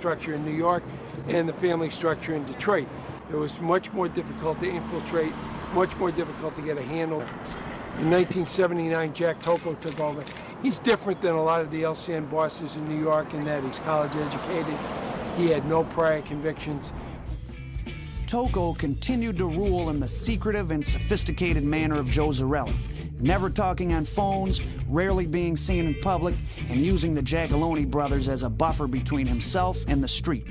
structure in New York and the family structure in Detroit. It was much more difficult to infiltrate, much more difficult to get a handle. In 1979, Jack Tocco took over. He's different than a lot of the LCN bosses in New York in that he's college educated. He had no prior convictions. Tocco continued to rule in the secretive and sophisticated manner of Joe Zarelli, never talking on phones, rarely being seen in public, and using the Giacalone brothers as a buffer between himself and the street.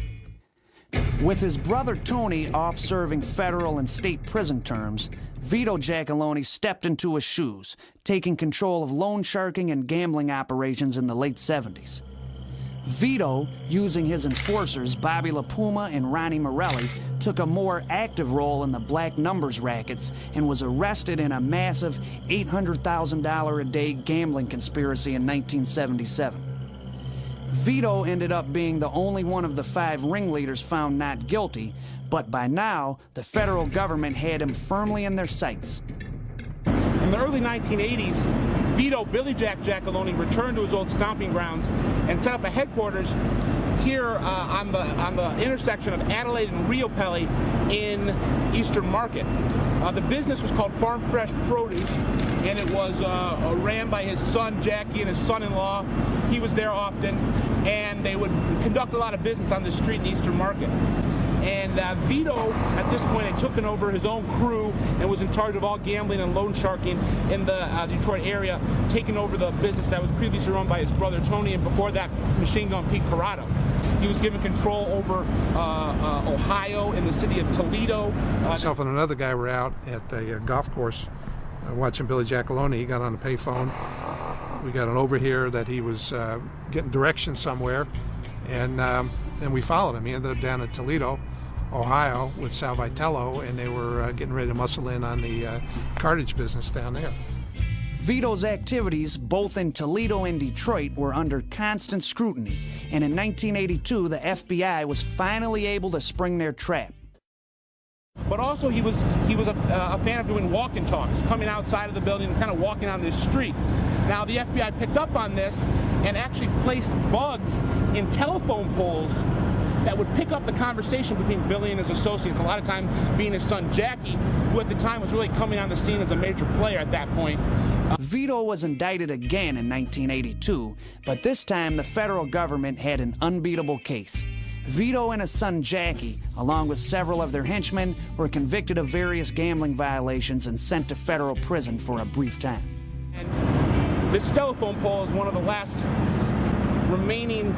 With his brother Tony off serving federal and state prison terms, Vito Giacalone stepped into his shoes, taking control of loan sharking and gambling operations in the late 70s. Vito, using his enforcers Bobby LaPuma and Ronnie Morelli, took a more active role in the black numbers rackets and was arrested in a massive $800,000 a day gambling conspiracy in 1977. Vito ended up being the only one of the 5 ringleaders found not guilty, but by now, the federal government had him firmly in their sights. In the early 1980s, Vito Billy Jack Giacalone returned to his old stomping grounds and set up a headquarters here on the intersection of Adelaide and Rio Pelli in Eastern Market. The business was called Farm Fresh Produce, and it was ran by his son Jackie and his son-in-law. He was there often, and they would conduct a lot of business on this street in Eastern Market. And Vito, at this point, had taken over his own crew and was in charge of all gambling and loan sharking in the Detroit area, taking over the business that was previously run by his brother Tony, and before that, Machine Gun Pete Corrado. He was given control over Ohio and the city of Toledo. Myself and another guy were out at a golf course watching Billy Giacalone. He got on a payphone. We got an overhear that he was getting directions somewhere, and we followed him. He ended up down in Toledo, Ohio, with Sal Vitello, and they were getting ready to muscle in on the cartage business down there. Vito's activities, both in Toledo and Detroit, were under constant scrutiny, and in 1982, the FBI was finally able to spring their trap. But also he was a fan of doing walk and talks, coming outside of the building and kind of walking on this street. Now the FBI picked up on this and actually placed bugs in telephone poles that would pick up the conversation between Billy and his associates, a lot of time being his son Jackie, who at the time was really coming on the scene as a major player at that point. Vito was indicted again in 1982, but this time the federal government had an unbeatable case. Vito and his son Jackie, along with several of their henchmen, were convicted of various gambling violations and sent to federal prison for a brief time. And this telephone pole is one of the last remaining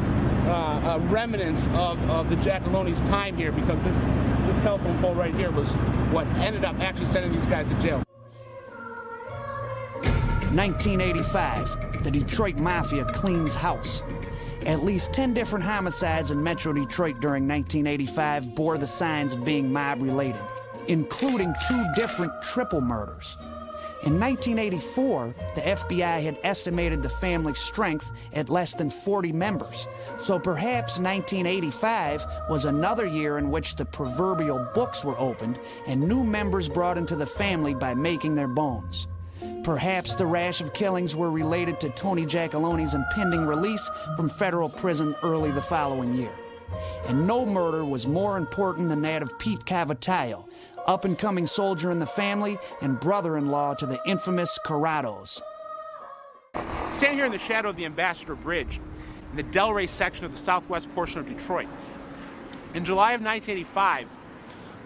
remnants of the Giacalone's time here, because this telephone pole right here was what ended up actually sending these guys to jail. 1985, the Detroit Mafia cleans house. At least 10 different homicides in Metro Detroit during 1985 bore the signs of being mob-related, including 2 different triple murders. In 1984, the FBI had estimated the family's strength at less than 40 members, so perhaps 1985 was another year in which the proverbial books were opened and new members brought into the family by making their bones. Perhaps the rash of killings were related to Tony Giacalone's impending release from federal prison early the following year. And no murder was more important than that of Pete Cavataio, up-and-coming soldier in the family and brother-in-law to the infamous Corrados. Standing here in the shadow of the Ambassador Bridge, in the Delray section of the southwest portion of Detroit. In July of 1985,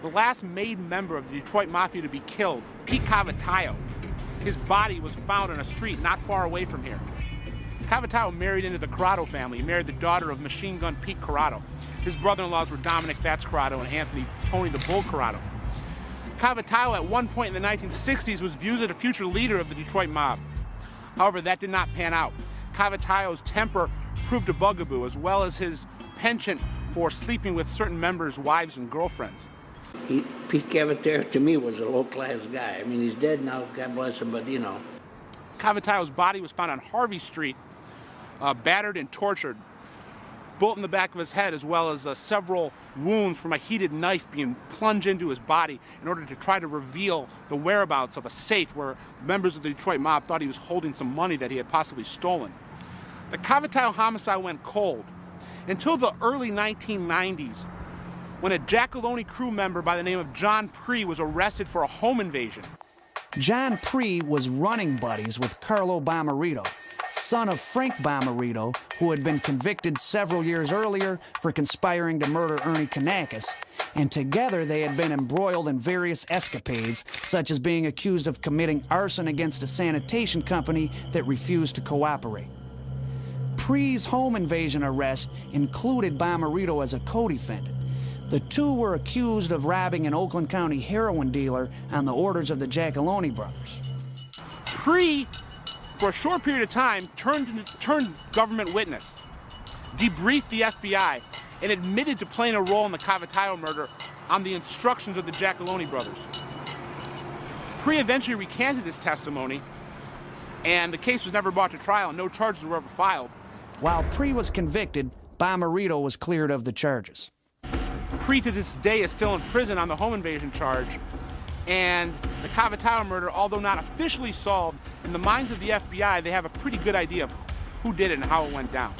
the last made member of the Detroit Mafia to be killed, Pete Cavataio, his body was found on a street not far away from here. Cavataio married into the Corrado family. He married the daughter of Machine Gun Pete Corrado. His brother-in-laws were Dominic Fats Corrado and Anthony Tony the Bull Corrado. Cavataio at one point in the 1960s was viewed as a future leader of the Detroit mob. However, that did not pan out. Cavataio's temper proved a bugaboo, as well as his penchant for sleeping with certain members' wives and girlfriends. Pete Cavataio, to me, was a low-class guy. I mean, he's dead now, God bless him, but, you know. Cavataio's body was found on Harvey Street, battered and tortured, bullet in the back of his head, as well as several wounds from a heated knife being plunged into his body in order to try to reveal the whereabouts of a safe where members of the Detroit mob thought he was holding some money that he had possibly stolen. The Cavataio homicide went cold, until the early 1990s, when a Giacalone crew member by the name of John Pree was arrested for a home invasion. John Pree was running buddies with Carlo Bomarito, son of Frank Bomarito, who had been convicted several years earlier for conspiring to murder Ernie Kanakis, and together they had been embroiled in various escapades, such as being accused of committing arson against a sanitation company that refused to cooperate. Pree's home invasion arrest included Bomarito as a co-defendant. The two were accused of robbing an Oakland County heroin dealer on the orders of the Giacalone brothers. Pree, for a short period of time, turned government witness, debriefed the FBI, and admitted to playing a role in the Cavorted murder on the instructions of the Giacalone brothers. Pree eventually recanted his testimony, and the case was never brought to trial, and no charges were ever filed. While Pree was convicted, Bomarito was cleared of the charges. Pree to this day is still in prison on the home invasion charge, and the Cavorted murder, although not officially solved, in the minds of the FBI, they have a pretty good idea of who did it and how it went down.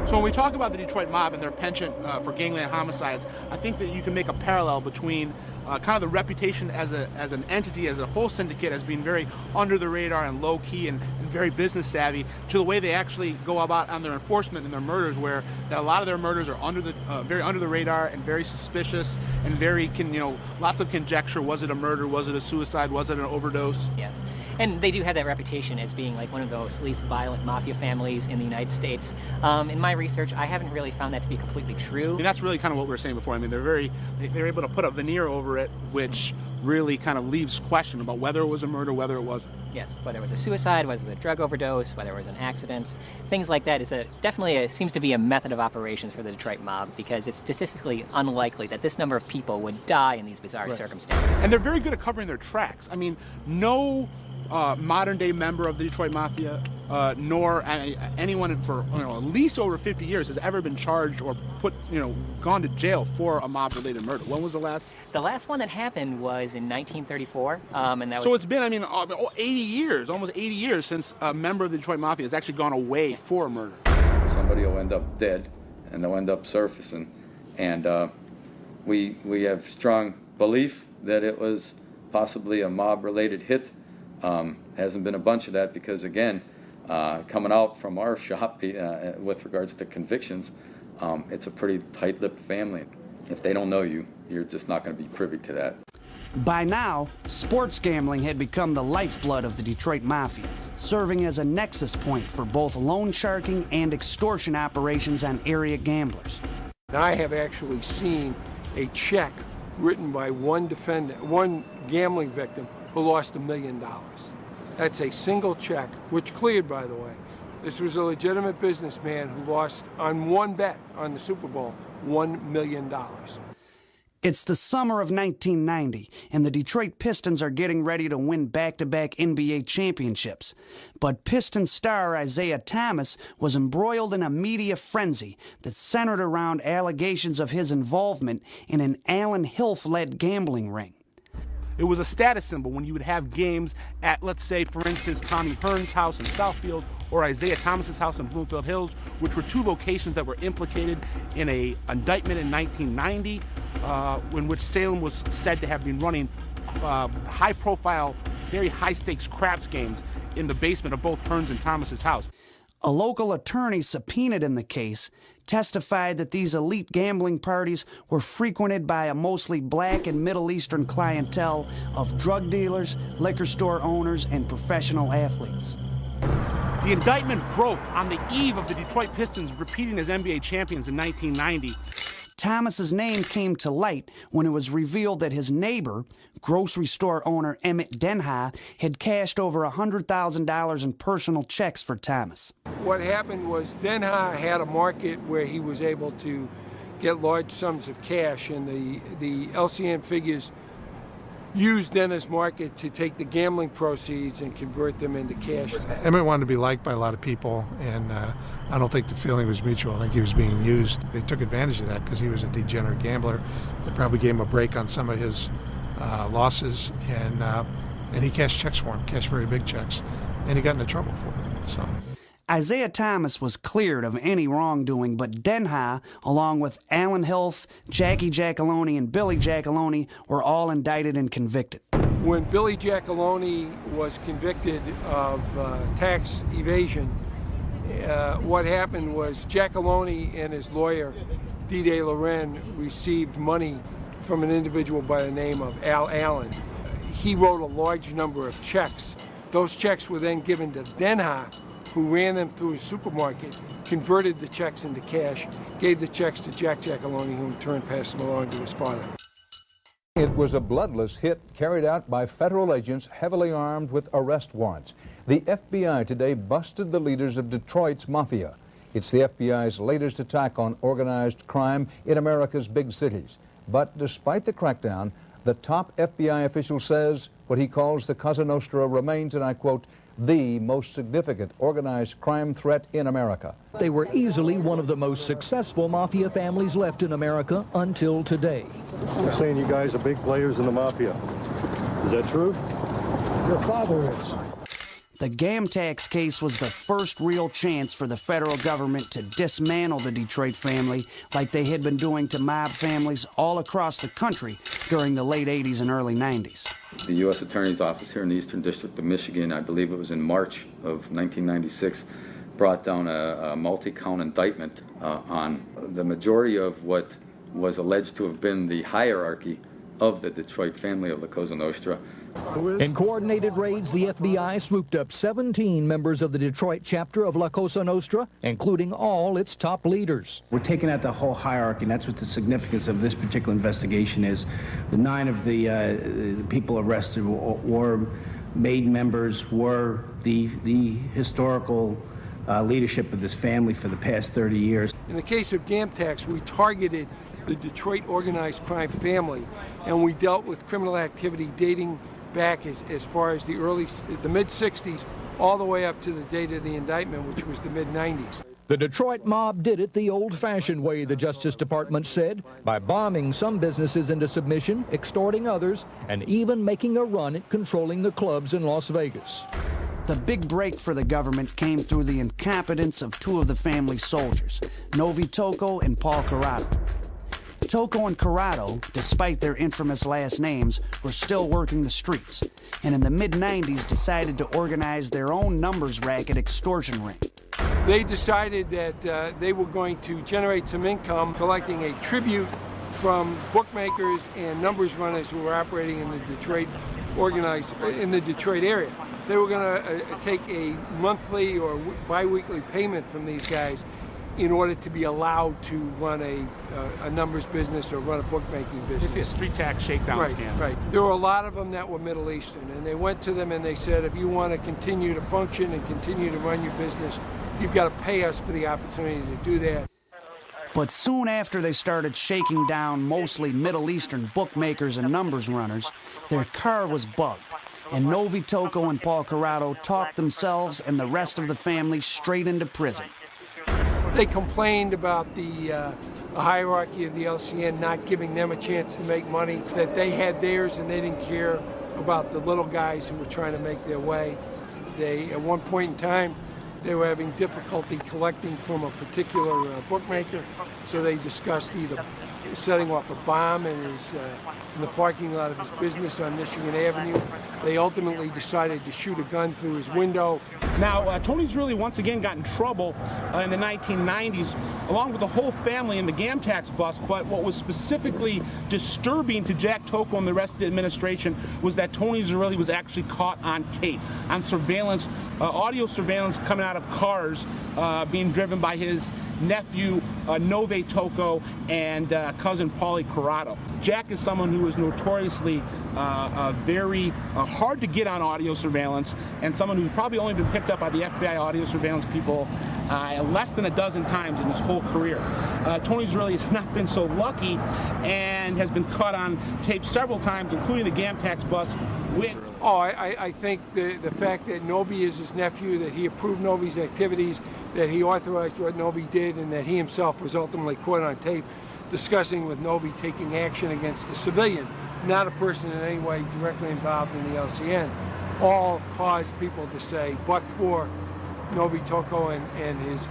So when we talk about the Detroit mob and their penchant for gangland homicides, I think that you can make a parallel between kind of the reputation as an entity, as a whole syndicate, as being very under the radar and low key and very business savvy, to the way they actually go about on their enforcement and their murders, where that a lot of their murders are very under the radar and very suspicious and very lots of conjecture. Was it a murder? Was it a suicide? Was it an overdose? Yes. And they do have that reputation as being like one of those least violent mafia families in the United States. In my research, I haven't really found that to be completely true. And that's really kind of what we were saying before. I mean, they're able to put a veneer over it, which really kind of leaves question about whether it was a murder, whether it wasn't. Yes, whether it was a suicide, whether it was a drug overdose, whether it was an accident, things like that is definitely seems to be a method of operations for the Detroit mob, because it's statistically unlikely that this number of people would die in these bizarre circumstances. And they're very good at covering their tracks. I mean, no modern-day member of the Detroit Mafia, nor anyone for at least over 50 years has ever been charged or gone to jail for a mob-related murder. When was the last? The last one that happened was in 1934, and that was... So it's been, 80 years, almost 80 years since a member of the Detroit Mafia has actually gone away for a murder. Somebody will end up dead, and they'll end up surfacing, and we have strong belief that it was possibly a mob-related hit. Hasn't been a bunch of that because, again, coming out from our shop with regards to convictions, it's a pretty tight-lipped family. If they don't know you, you're just not going to be privy to that. By now, sports gambling had become the lifeblood of the Detroit Mafia, serving as a nexus point for both loan sharking and extortion operations on area gamblers. I have actually seen a check written by one gambling victim who lost $1 million. That's a single check, which cleared, by the way. This was a legitimate businessman who lost on one bet on the Super Bowl $1 million. It's the summer of 1990, and the Detroit Pistons are getting ready to win back-to-back NBA championships. But Pistons star Isaiah Thomas was embroiled in a media frenzy that centered around allegations of his involvement in an Alan Hilf-led gambling ring. It was a status symbol when you would have games at, let's say, for instance, Tommy Hearn's house in Southfield or Isaiah Thomas's house in Bloomfield Hills, which were two locations that were implicated in an indictment in 1990, in which Salem was said to have been running high-profile, very high-stakes craps games in the basement of both Hearn's and Thomas's house. A local attorney subpoenaed in the case testified that these elite gambling parties were frequented by a mostly black and Middle Eastern clientele of drug dealers, liquor store owners, and professional athletes. The indictment broke on the eve of the Detroit Pistons repeating as NBA champions in 1990. Thomas's name came to light when it was revealed that his neighbor, grocery store owner Emmett Denha, had cashed over $100,000 in personal checks for Thomas. What happened was Denha had a market where he was able to get large sums of cash, and the LCN figures used Denha's market to take the gambling proceeds and convert them into cash. Emmett wanted to be liked by a lot of people, and I don't think the feeling was mutual. I think he was being used. They took advantage of that because he was a degenerate gambler. They probably gave him a break on some of his losses, and he cashed checks for him, cashed very big checks, and he got into trouble for it. So Isaiah Thomas was cleared of any wrongdoing, but Denha, along with Alan Hilf, Jackie Giacalone, and Billy Giacalone, were all indicted and convicted. When Billy Giacalone was convicted of tax evasion, what happened was Giacalone and his lawyer, D.D. Loren, received money from an individual by the name of Al Allen. He wrote a large number of checks. Those checks were then given to Denha, who ran them through a supermarket, converted the checks into cash, gave the checks to Jack Giacalone, who in turn passed them along to his father. It was a bloodless hit carried out by federal agents heavily armed with arrest warrants. The FBI today busted the leaders of Detroit's mafia. It's the FBI's latest attack on organized crime in America's big cities. But despite the crackdown, the top FBI official says what he calls the Cosa Nostra remains, and I quote, the most significant organized crime threat in America. They were easily one of the most successful mafia families left in America until today. They're saying you guys are big players in the mafia. Is that true? Your father is. The Gam tax case was the first real chance for the federal government to dismantle the Detroit family like they had been doing to mob families all across the country during the late 80s and early 90s. The U.S. Attorney's Office here in the Eastern District of Michigan, I believe it was in March of 1996, brought down a multi-count indictment on the majority of what was alleged to have been the hierarchy of the Detroit family of the Cosa Nostra. In coordinated raids, the FBI swooped up 17 members of the Detroit chapter of La Cosa Nostra, including all its top leaders. We're taking out the whole hierarchy, and that's what the significance of this particular investigation is. The 9 of the people arrested were made members, were the historical leadership of this family for the past 30 years. In the case of Gam tax, we targeted the Detroit organized crime family, and we dealt with criminal activity dating back as far as the mid-60s, all the way up to the date of the indictment, which was the mid-90s. The Detroit mob did it the old-fashioned way, the Justice Department said, by bombing some businesses into submission, extorting others, and even making a run at controlling the clubs in Las Vegas. The big break for the government came through the incompetence of 2 of the family's soldiers, Novi Tocco and Paul Corrado. Tocco and Corrado, despite their infamous last names, were still working the streets, and in the mid-90s decided to organize their own numbers racket extortion ring. They decided that they were going to generate some income collecting a tribute from bookmakers and numbers runners who were operating in the Detroit area. They were going to take a monthly or bi-weekly payment from these guys in order to be allowed to run a numbers business or run a bookmaking business. It's a street tax shakedown scam. Right. There were a lot of them that were Middle Eastern, and they went to them and they said, if you want to continue to function and continue to run your business, you've got to pay us for the opportunity to do that. But soon after they started shaking down mostly Middle Eastern bookmakers and numbers runners, their car was bugged, and Novi Tocco and Paul Corrado talked themselves and the rest of the family straight into prison. They complained about the hierarchy of the LCN not giving them a chance to make money, that they had theirs and they didn't care about the little guys who were trying to make their way. At one point in time, they were having difficulty collecting from a particular bookmaker, so they discussed either setting off a bomb in the parking lot of his business on Michigan Avenue. They ultimately decided to shoot a gun through his window. Now, Tony's really once again got in trouble in the 1990s, along with the whole family in the Gam tax bust, but what was specifically disturbing to Jack Tocco and the rest of the administration was that Tony Zerilli was actually caught on tape, on surveillance, audio surveillance coming out of cars being driven by his nephew, Novi Tocco, and cousin Paulie Corrado. Jack is someone who was notoriously very hard to get on audio surveillance, and someone who's probably only been picked up by the FBI audio surveillance people less than a dozen times in his whole career. Tony Zerilli has not been so lucky and has been caught on tape several times, including the Gam tax bust. I think the fact that Novi is his nephew, that he approved Novi's activities, that he authorized what Novi did, and that he himself was ultimately caught on tape discussing with Novi taking action against the civilian, not a person in any way directly involved in the LCN, all caused people to say, but for Novi Tocco and his